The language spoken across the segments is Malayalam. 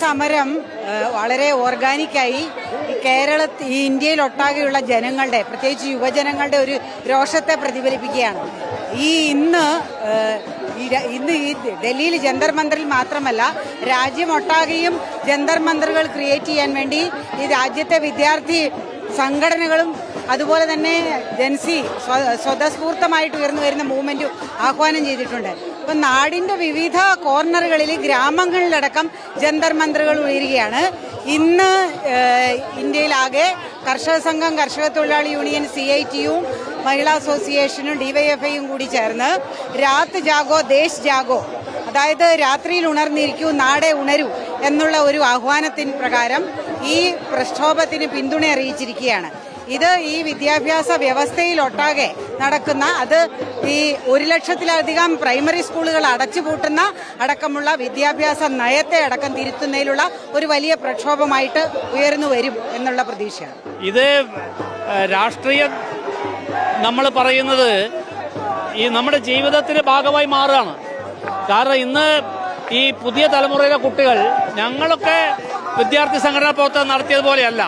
സമരം വളരെ ഓർഗാനിക്കായി ഈ ഇന്ത്യയിലൊട്ടാകെയുള്ള ജനങ്ങളുടെ, പ്രത്യേകിച്ച് യുവജനങ്ങളുടെ ഒരു രോഷത്തെ പ്രതിഫലിപ്പിക്കുകയാണ്. ഇന്ന് ഈ ഡൽഹിയിൽ ജന്തർ മന്ദറിൽ മാത്രമല്ല, രാജ്യമൊട്ടാകെയും ജന്തർ മന്ദറുകൾ ക്രിയേറ്റ് ചെയ്യാൻ വേണ്ടി ഈ രാജ്യത്തെ വിദ്യാർത്ഥി സംഘടനകളും അതുപോലെ തന്നെ ജൻസി സ്വതസ്ഫൂർത്തമായിട്ട് ഉയർന്നു വരുന്ന മൂവ്മെന്റ് ആഹ്വാനം ചെയ്തിട്ടുണ്ട്. ഇപ്പം നാടിന്റെ വിവിധ കോർണറുകളിൽ, ഗ്രാമങ്ങളിലടക്കം ജന്തർ മന്ദറുകൾ ഉയരുകയാണ്. ഇന്ന് ഇന്ത്യയിലാകെ കർഷക സംഘം, കർഷക തൊഴിലാളി യൂണിയൻ, CITU, മഹിളാ അസോസിയേഷനും DYFIയും കൂടി ചേർന്ന് രാത് ജാഗോ ദേശ് ജാഗോ, അതായത് രാത്രിയിൽ ഉണർന്നിരിക്കൂ നാടെ ഉണരൂ എന്നുള്ള ഒരു ആഹ്വാനത്തിന് പ്രകാരം ഈ പ്രക്ഷോഭത്തിന് പിന്തുണ അറിയിച്ചിരിക്കുകയാണ്. ഇത് ഈ വിദ്യാഭ്യാസ വ്യവസ്ഥയിലൊട്ടാകെ നടക്കുന്ന, അത് ഈ 1 ലക്ഷത്തിലധികം പ്രൈമറി സ്കൂളുകൾ അടച്ചുപൂട്ടുന്ന അടക്കമുള്ള വിദ്യാഭ്യാസ നയത്തെ അടക്കം തിരുത്തുന്നതിലുള്ള ഒരു വലിയ പ്രക്ഷോഭമായിട്ട് ഉയർന്നു വരും എന്നുള്ള പ്രതീക്ഷയാണ്. ഇത് രാഷ്ട്രീയം നമ്മൾ പറയുന്നത് ഈ നമ്മുടെ ജീവിതത്തിന്റെ ഭാഗമായി മാറുകയാണ്. കാരണം ഇന്ന് ഈ പുതിയ തലമുറയിലെ കുട്ടികൾ, ഞങ്ങളൊക്കെ വിദ്യാർത്ഥി സംഘടനാ പ്രവർത്തനം നടത്തിയതുപോലെയല്ല,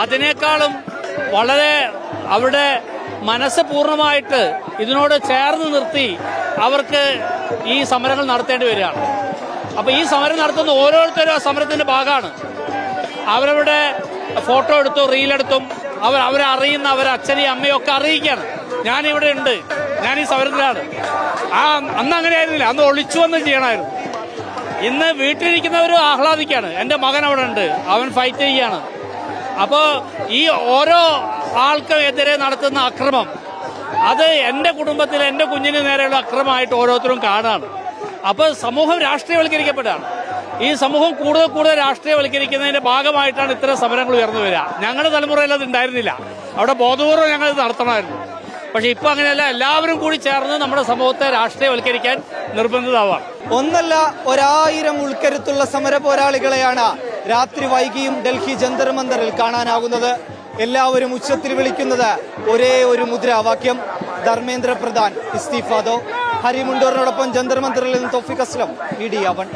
അതിനേക്കാളും വളരെ അവരുടെ മനസ്സ് പൂർണ്ണമായിട്ട് ഇതിനോട് ചേർന്ന് നിർത്തി അവർക്ക് ഈ സമരങ്ങൾ നടത്തേണ്ടി വരികയാണ്. അപ്പോൾ ഈ സമരം നടത്തുന്ന ഓരോരുത്തരും ആ സമരത്തിന്റെ ഭാഗമാണ്. അവരവരുടെ ഫോട്ടോ എടുത്തും റീലെടുത്തും അവരെ അറിയുന്ന അവരെ അച്ഛനെയും അമ്മയും ഒക്കെ അറിയിക്കുകയാണ്, ഞാനിവിടെ ഉണ്ട്, ഞാൻ ഈ സമരത്തിലാണ്. അന്ന് അങ്ങനെയായിരുന്നില്ല, അന്ന് ഒളിച്ചു വന്ന് ചെയ്യണമായിരുന്നു. ഇന്ന് വീട്ടിലിരിക്കുന്നവരും ആഹ്ലാദിക്കുകയാണ്, എൻ്റെ മകൻ അവിടെ ഉണ്ട്, അവൻ ഫൈറ്റ് ചെയ്യുകയാണ്. അപ്പോൾ ഈ ഓരോ ആൾക്കെതിരെ നടത്തുന്ന അക്രമം, അത് എൻ്റെ കുടുംബത്തിൽ എൻ്റെ കുഞ്ഞിന് നേരെയുള്ള അക്രമമായിട്ട് ഓരോരുത്തരും കാണുകയാണ്. അപ്പോൾ സമൂഹം രാഷ്ട്രീയവൽക്കരിക്കപ്പെടുകയാണ്. ഈ സമൂഹം കൂടുതൽ രാഷ്ട്രീയവൽക്കരിക്കുന്നതിന്റെ ഭാഗമായിട്ടാണ് ഇത്തരം സമരങ്ങൾ ഉയർന്നു വരിക. ഞങ്ങളുടെ തലമുറയിൽ അത് ഉണ്ടായിരുന്നില്ല, അവിടെ ബോധപൂർവ്വം ഞങ്ങൾ ഇത് നടത്തണമായിരുന്നു. പക്ഷെ ഇപ്പൊ അങ്ങനെയല്ല, എല്ലാവരും കൂടി ചേർന്ന് നമ്മുടെ സമൂഹത്തെ രാഷ്ട്രീയവൽക്കരിക്കാൻ നിർബന്ധിതമാവാം. ഒന്നല്ല, 1000 ഉൾക്കരുത്തുള്ള സമര പോരാളികളെയാണ് രാത്രി വൈകിയും ഡൽഹി ജന്തർ മന്ദറിൽ കാണാനാകുന്നത്. എല്ലാവരും ഉച്ചത്തിൽ വിളിക്കുന്നത് ഒരേ ഒരു മുദ്രാവാക്യം: ധർമ്മേന്ദ്ര പ്രധാൻ ഇസ്തീഫ ദോ. ഹരി മുണ്ടൂറിനോടൊപ്പം ജന്തർ മന്ദറിൽ നിന്ന് തൗഫീഖ് അസ്ലം, മീഡിയ 1.